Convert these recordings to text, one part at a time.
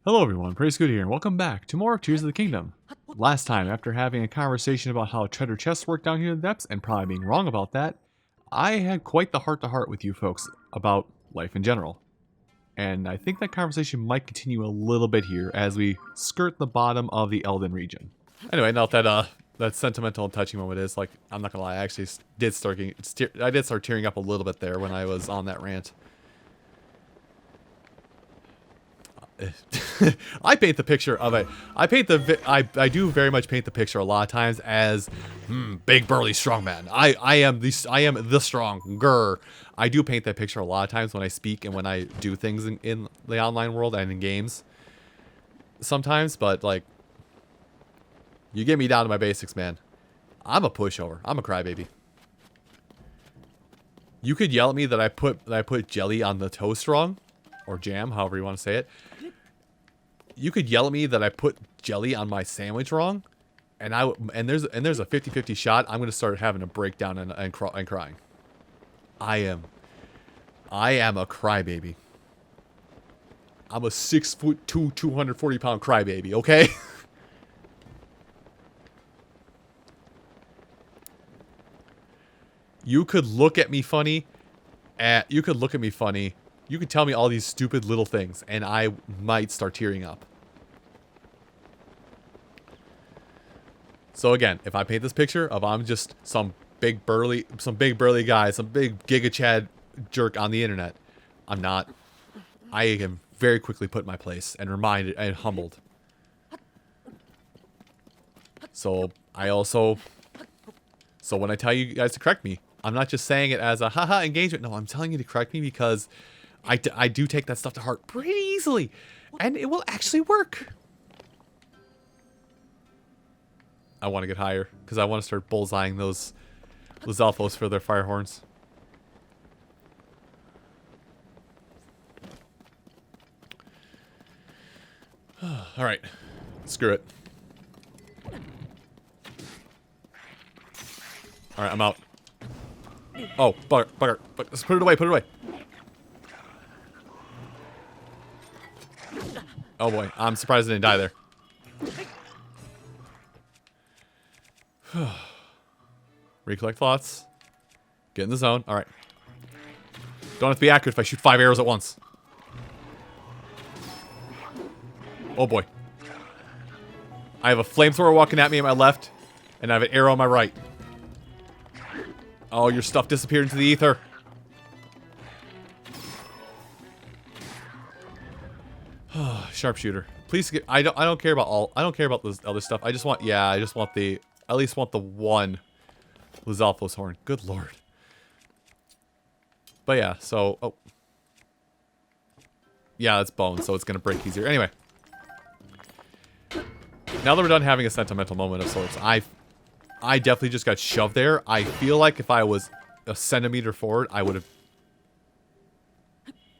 Hello everyone, Praise Good here, and welcome back to more Tears of the Kingdom. Last time, after having a conversation about how treasure chests work down here in the depths, and probably being wrong about that, I had quite the heart-to-heart with you folks about life in general. And I think that conversation might continue a little bit here as we skirt the bottom of the Elden region. Anyway, now that sentimental and touching moment is, like, I'm not gonna lie, I actually did start tearing up a little bit there when I was on that rant. I paint the picture of it. I do very much paint the picture a lot of times as big burly strong man. I am the stronger. I do paint that picture a lot of times when I speak and when I do things in the online world and in games. Sometimes, but like, you get me down to my basics, man. I'm a pushover. I'm a crybaby. You could yell at me that I put jelly on the toast wrong, or jam, however you want to say it. You could yell at me that I put jelly on my sandwich wrong, and there's a 50-50 shot I'm gonna start having a breakdown and crying. I am a crybaby. I'm a 6'2", 240-pound crybaby. Okay. You could look at me funny. You could tell me all these stupid little things, and I might start tearing up. So again, if I paint this picture of I'm just some big burly guy, some big Giga Chad jerk on the internet, I'm not. I am very quickly put in my place and reminded and humbled. So when I tell you guys to correct me, I'm not just saying it as a haha engagement. No, I'm telling you to correct me because I do take that stuff to heart pretty easily, and it will actually work. I want to get higher because I want to start bullseyeing those Alphos for their fire horns. All right, screw it. All right, I'm out. Oh, bugger. Let's put it away. Oh boy, I'm surprised I didn't die there. Recollect thoughts. Get in the zone. Alright. Don't have to be accurate if I shoot 5 arrows at once. Oh boy. I have a flamethrower walking at me on my left, and I have an arrow on my right. Oh, your stuff disappeared into the ether. Sharpshooter. Please get. I don't care about this other stuff. I just want the. At least want the one Lizalfo's horn. Good lord. But yeah, so yeah, it's bone, so it's gonna break easier. Anyway. Now that we're done having a sentimental moment of sorts, I definitely just got shoved there. I feel like if I was a centimeter forward, I would have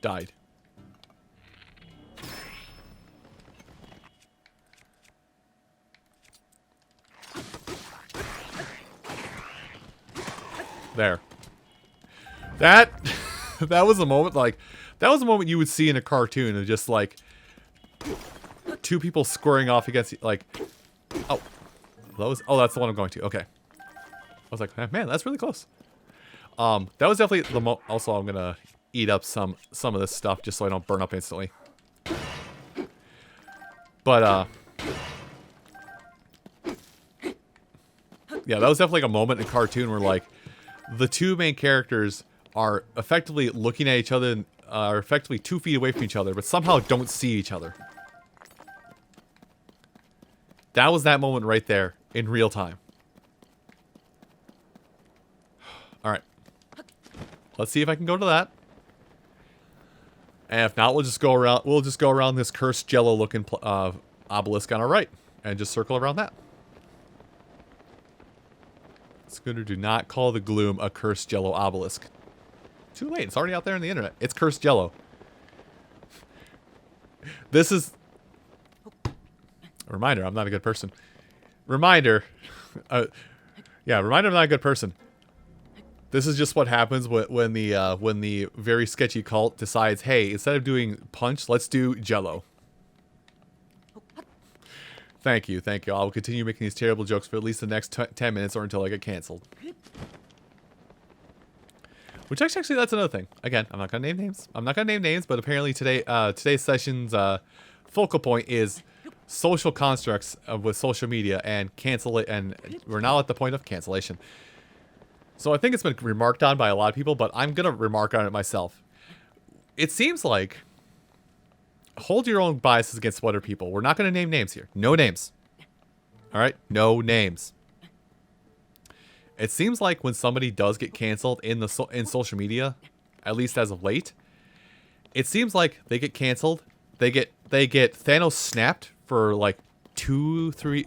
died. There. That was a moment you would see in a cartoon of just like two people squaring off against like that's the one I'm going to. Okay. I was like, man, that's really close. That was definitely the also I'm gonna eat up some of this stuff just so I don't burn up instantly. But yeah, that was definitely like a moment in a cartoon where like the two main characters are effectively looking at each other and are effectively 2 feet away from each other, but somehow don't see each other. That was that moment right there in real time. Alright. Let's see if I can go to that. And if not, we'll just go around this cursed jello looking obelisk on our right and just circle around that. Scooter, do not call the gloom a cursed jello obelisk. Too late. It's already out there on the internet. It's cursed jello. This is a reminder. I'm not a good person. Reminder. Reminder. I'm not a good person. This is just what happens when the very sketchy cult decides, hey, instead of doing punch, let's do jello. Thank you, thank you. I'll continue making these terrible jokes for at least the next 10 minutes or until I get canceled. Which actually, that's another thing. Again, I'm not gonna name names. I'm not gonna name names, but apparently today's session's focal point is social constructs with social media and cancel it, and we're now at the point of cancellation. So I think it's been remarked on by a lot of people, but I'm gonna remark on it myself. It seems like hold your own biases against other people. We're not gonna name names here. No names. All right, no names. It seems like when somebody does get canceled in social media, at least as of late, it seems like they get canceled. They get Thanos snapped for like 3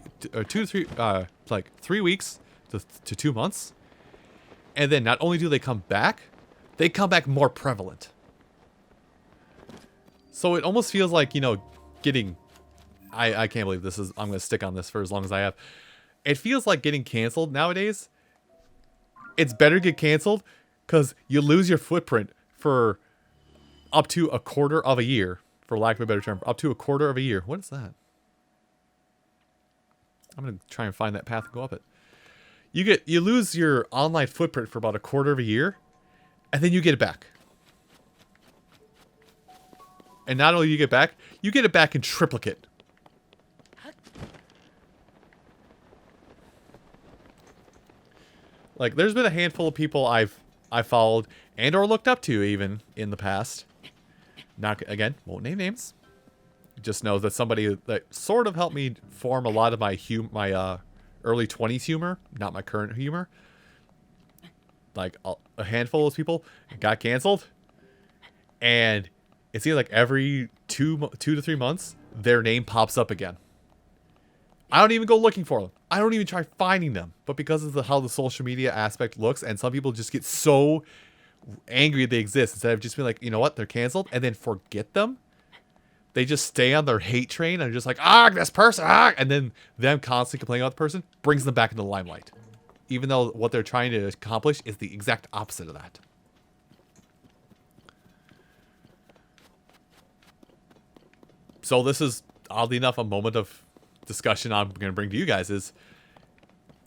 weeks to 2 months, and then not only do they come back more prevalent. So it almost feels like, you know, getting. I can't believe this is. I'm gonna stick on this for as long as I have. It feels like getting canceled nowadays. It's better to get canceled because you lose your footprint for up to a quarter of a year, for lack of a better term. Up to a quarter of a year. What is that? I'm going to try and find that path and go up it. You lose your online footprint for about a quarter of a year, and then you get it back. And not only you get it back in triplicate. Like, there's been a handful of people I've followed and or looked up to even in the past. Not, again, won't name names. Just know that somebody that sort of helped me form a lot of my early 20s humor, not my current humor. Like, a handful of people got canceled. And it seems like every 2 to 3 months, their name pops up again. I don't even go looking for them. I don't even try finding them. But because of how the social media aspect looks, and some people just get so angry they exist, instead of just being like, you know what, they're canceled, and then forget them, they just stay on their hate train and just like, this person, and then them constantly complaining about the person brings them back into the limelight. Even though what they're trying to accomplish is the exact opposite of that. So this is, oddly enough, a moment of discussion I'm going to bring to you guys is,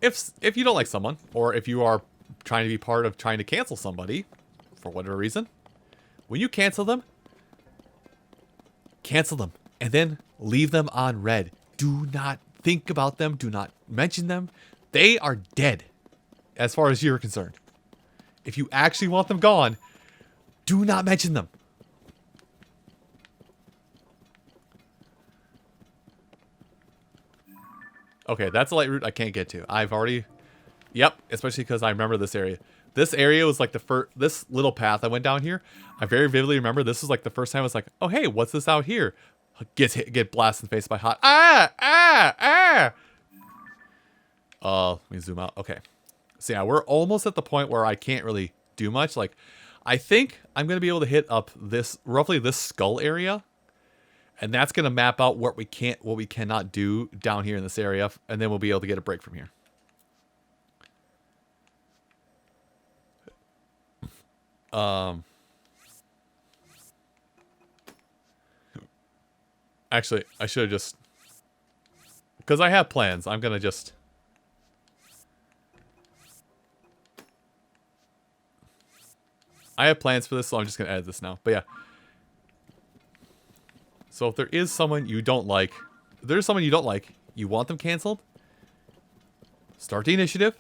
if you don't like someone, or if you are trying to be part of trying to cancel somebody, for whatever reason, when you cancel them, and then leave them on red. Do not think about them. Do not mention them. They are dead, as far as you're concerned. If you actually want them gone, do not mention them. Okay, that's a Lightroot I can't get to. I've already... Yep, especially because I remember this area. This area was like the first... This little path I went down here, I very vividly remember this was like the first time I was like, oh, hey, what's this out here? Get blasted in the face by hot... Let me zoom out. Okay. So yeah, we're almost at the point where I can't really do much. Like, I think I'm going to be able to hit up this... Roughly this skull area. And that's going to map out what we cannot do down here in this area. And then we'll be able to get a break from here. Actually, I should have just... Because I have plans. I'm going to just... I have plans for this, so I'm just going to edit this now. But yeah. So if there is someone you don't like, you want them canceled, start the initiative,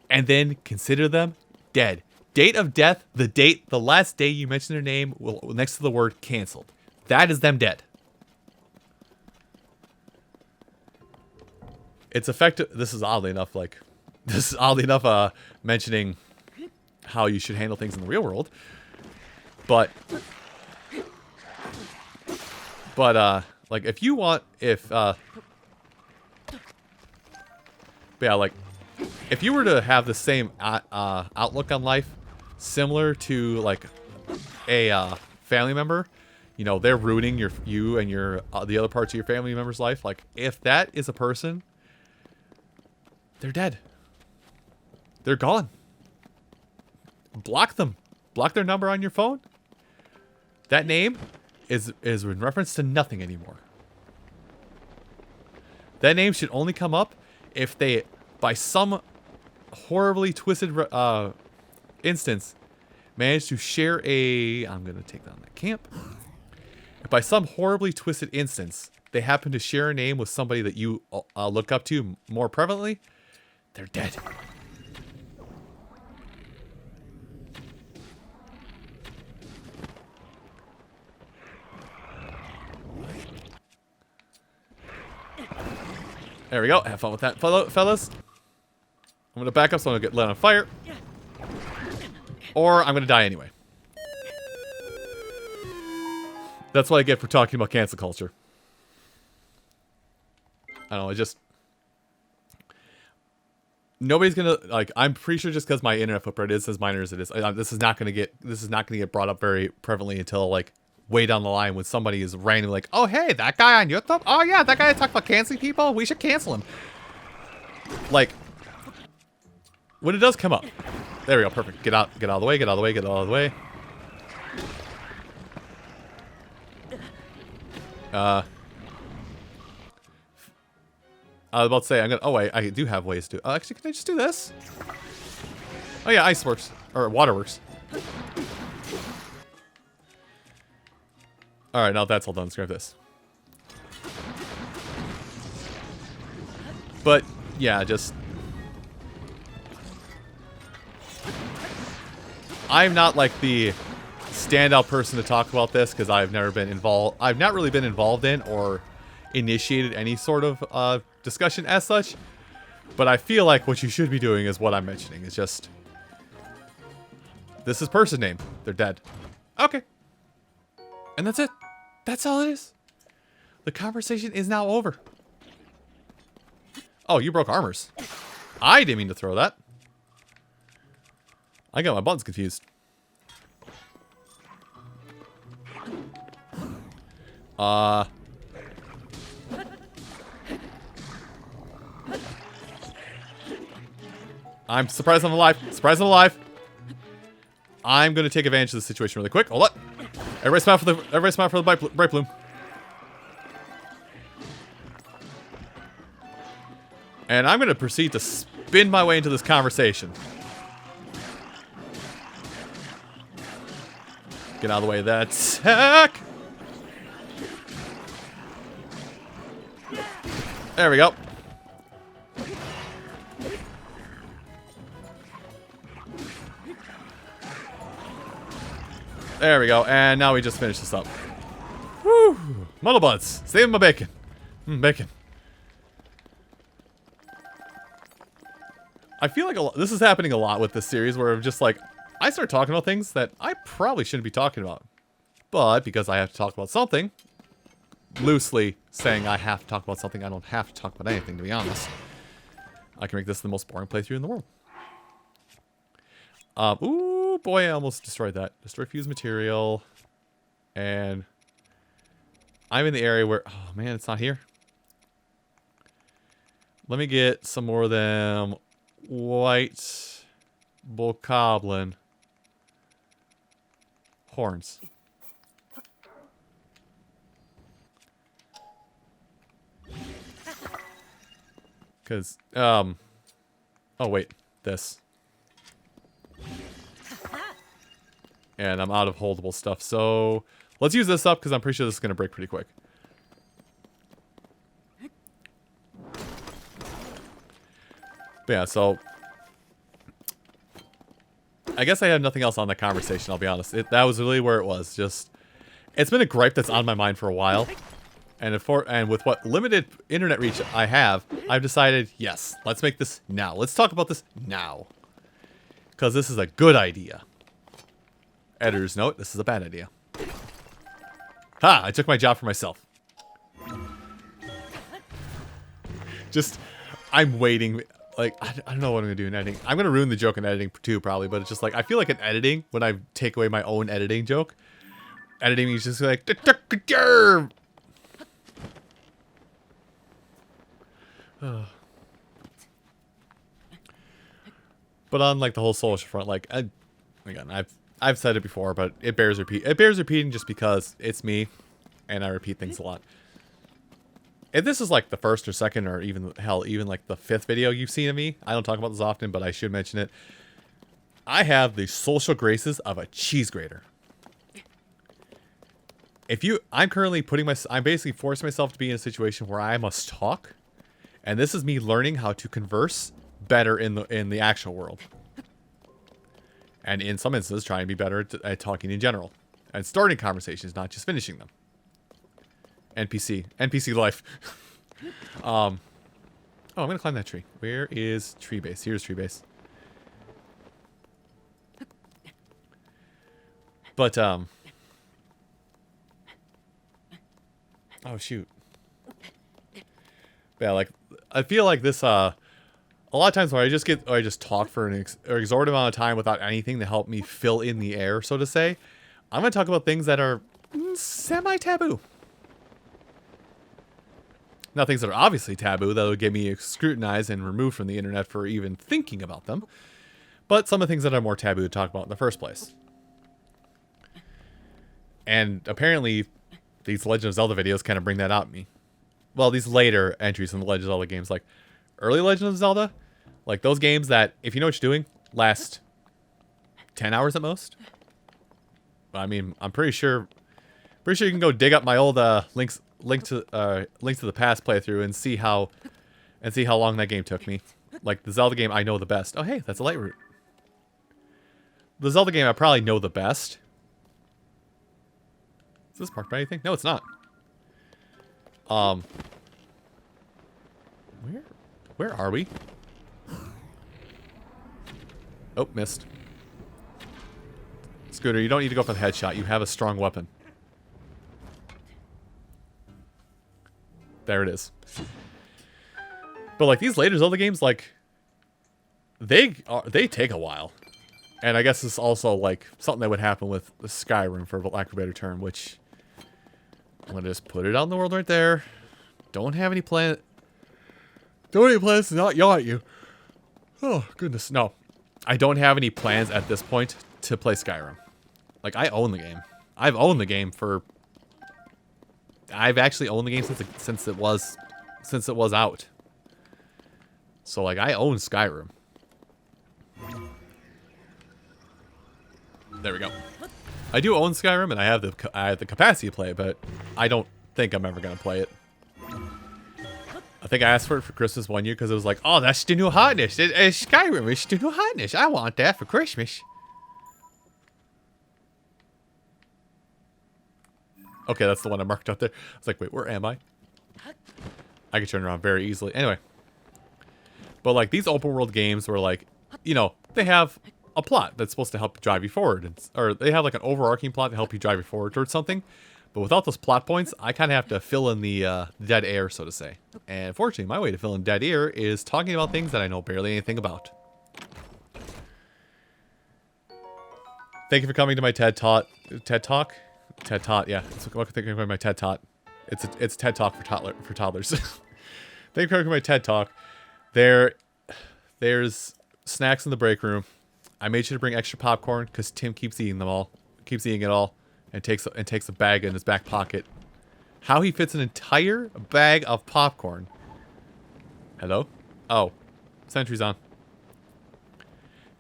and then consider them dead. Date of death, the last day you mention their name will next to the word canceled. That is them dead. It's effective. This is oddly enough mentioning how you should handle things in the real world. But like if you want, yeah, like if you were to have the same outlook on life, similar to like a family member, you know, they're ruining you and your the other parts of your family member's life. Like if that is a person, they're dead. They're gone. Block them. Block their number on your phone. That name is in reference to nothing anymore. That name should only come up if they, by some horribly twisted instance, manage to share a... I'm going to take down that camp. If by some horribly twisted instance, they happen to share a name with somebody that you look up to more prevalently, they're dead. There we go. Have fun with that, fellas. I'm gonna back up so I don't get lit on fire. Or I'm gonna die anyway. That's what I get for talking about cancel culture. I don't know, nobody's gonna, like, I'm pretty sure just because my internet footprint is as minor as it is, this is not gonna get brought up very prevalently until, like, way down the line when somebody is randomly like, oh hey, that guy on YouTube? Oh yeah, that guy that talked about canceling people? We should cancel him. Like, when it does come up. There we go, perfect. Get out of the way, get out of the way, get out of the way. I was about to say, oh wait, I do have ways to, actually, can I just do this? Oh yeah, ice works, or water works. Alright, now that's all done, let's grab this. But, yeah, just... I'm not like the standout person to talk about this, because I've not really been involved in, or initiated any sort of, discussion as such. But I feel like what you should be doing is what I'm mentioning, is just... This is person name. They're dead. Okay. And that's it. That's all it is. The conversation is now over. Oh, you broke armors. I didn't mean to throw that. I got my buttons confused. I'm surprised I'm alive. Surprised I'm alive. I'm gonna take advantage of the situation really quick. Hold up. Everybody smile for the bright bloom. And I'm gonna proceed to spin my way into this conversation. Get out of the way of that attack. There we go. There we go, and now we just finish this up. Woo! Muddle buds, saving my bacon. Bacon. I feel like this is happening a lot with this series, where I'm just like, I start talking about things that I probably shouldn't be talking about. But because I have to talk about something, loosely saying I have to talk about something, I don't have to talk about anything, to be honest. I can make this the most boring playthrough in the world. Ooh, boy, I almost destroyed that. Destroy fused material. And I'm in the area where... Oh, man, it's not here. Let me get some more of them white bokoblin horns. Because, oh, wait. This. And I'm out of holdable stuff, so let's use this up because I'm pretty sure this is going to break pretty quick. But yeah, so I guess I had nothing else on that conversation, I'll be honest. That was really where it was. Just, it's been a gripe that's on my mind for a while. And with what limited internet reach I have, I've decided, yes, let's make this now. Let's talk about this now. Because this is a good idea. Editor's note, this is a bad idea. Ha! I took my job for myself. Just, I'm waiting. Like, I don't know what I'm going to do in editing. I'm going to ruin the joke in editing too, probably. But it's just like, I feel like in editing, when I take away my own editing joke, editing is just like... But on like the whole social front, like, again, I've said it before, but it bears repeating just because it's me, and I repeat things a lot. if this is like the first or second or even, hell, even like the 5th video you've seen of me, I don't talk about this often, but I should mention it. I have the social graces of a cheese grater. I'm currently I'm basically forcing myself to be in a situation where I must talk. And this is me learning how to converse better in the actual world. And in some instances, trying to be better at talking in general. And starting conversations, not just finishing them. NPC life. Oh, I'm gonna climb that tree. Where is tree base? Here's tree base. But, oh, shoot. Yeah, like, I feel like this, a lot of times where I just talk for an exorbitant amount of time without anything to help me fill in the air, so to say. I'm going to talk about things that are semi-taboo. Not things that are obviously taboo that would get me scrutinized and removed from the internet for even thinking about them. But some of the things that are more taboo to talk about in the first place. And apparently, these Legend of Zelda videos kind of bring that out in me. Well, these later entries in the Legend of Zelda games, like early Legend of Zelda, like those games that, if you know what you're doing, last 10 hours at most. I mean, I'm pretty sure you can go dig up my old Link to the Past playthrough and see how long that game took me. Like the Zelda game I know the best. Oh hey, that's a Lightroot. The Zelda game I probably know the best. Is this marked by anything? No, it's not. Where are we? Oh, missed. Scooter, you don't need to go for the headshot. You have a strong weapon. There it is. But like these later Zelda games, like they take a while. And I guess it's also like something that would happen with the Skyrim, for lack of a better term, which I'm gonna just put it out in the world right there. Don't have any plans to not yell at you. Oh goodness, no. I don't have any plans at this point to play Skyrim. Like I own the game. I've owned the game for. I've actually owned the game since it was out. So like I own Skyrim. There we go. I do own Skyrim and I have the capacity to play it, but I don't think I'm ever gonna play it. I think I asked for it for Christmas one year because it was like, oh, that's the new hotness. It's Skyrim. It's the new hotness. I want that for Christmas. Okay, that's the one I marked out there. I was like, wait, where am I? I can turn around very easily. Anyway. But like these open world games where like, you know, they have a plot that's supposed to help drive you forward. Or they have like an overarching plot to help you drive you forward towards something. But without those plot points, I kind of have to fill in the dead air, so to say. And fortunately, my way to fill in dead air is talking about things that I know barely anything about. Thank you for coming to my TED Talk. TED Talk? TED Talk, yeah. Welcome to my TED Talk. It's TED Talk for toddlers. Thank you for coming to my TED Talk. There's snacks in the break room. I made sure to bring extra popcorn because Tim keeps eating it all. And takes a bag in his back pocket. How he fits an entire bag of popcorn. Hello? Oh. Sentry's on.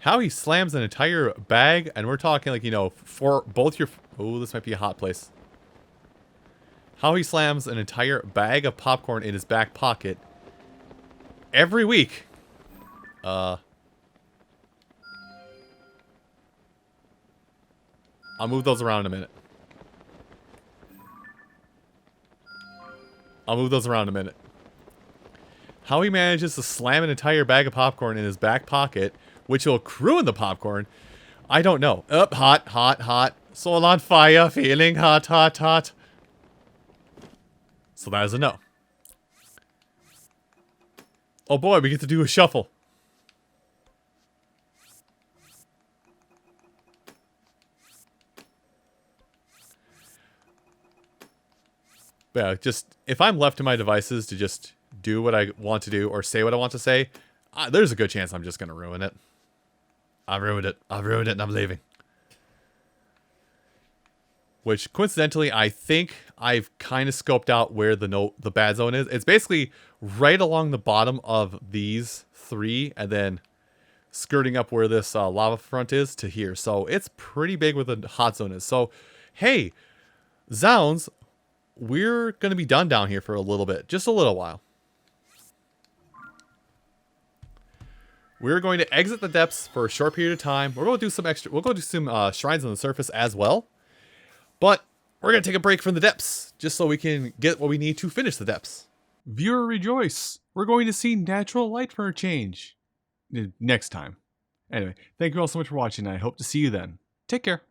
How he slams an entire bag, and we're talking like, you know, for both your... Oh, this might be a hot place. How he slams an entire bag of popcorn in his back pocket every week. I'll move those around in a minute. How he manages to slam an entire bag of popcorn in his back pocket, which will ruin the popcorn, I don't know. Up, hot, hot, hot. Soul on fire, feeling hot, hot, hot. So that is a no. Oh boy, we get to do a shuffle. Yeah, just if I'm left to my devices to just do what I want to do or say what I want to say, there's a good chance I'm just going to ruin it. I've ruined it and I'm leaving. which coincidentally, I think I've kind of scoped out where the bad zone is. It's basically right along the bottom of these 3, and then skirting up where this lava front is to here. So it's pretty big where the hot zone is. So, hey, Zounds, we're going to be done down here for a little bit. Just a little while. We're going to exit the depths for a short period of time. We're going to do some extra. We'll go do some shrines on the surface as well. But we're going to take a break from the depths just so we can get what we need to finish the depths. Viewer rejoice. We're going to see natural light for a change. Next time. Anyway, thank you all so much for watching. I hope to see you then. Take care.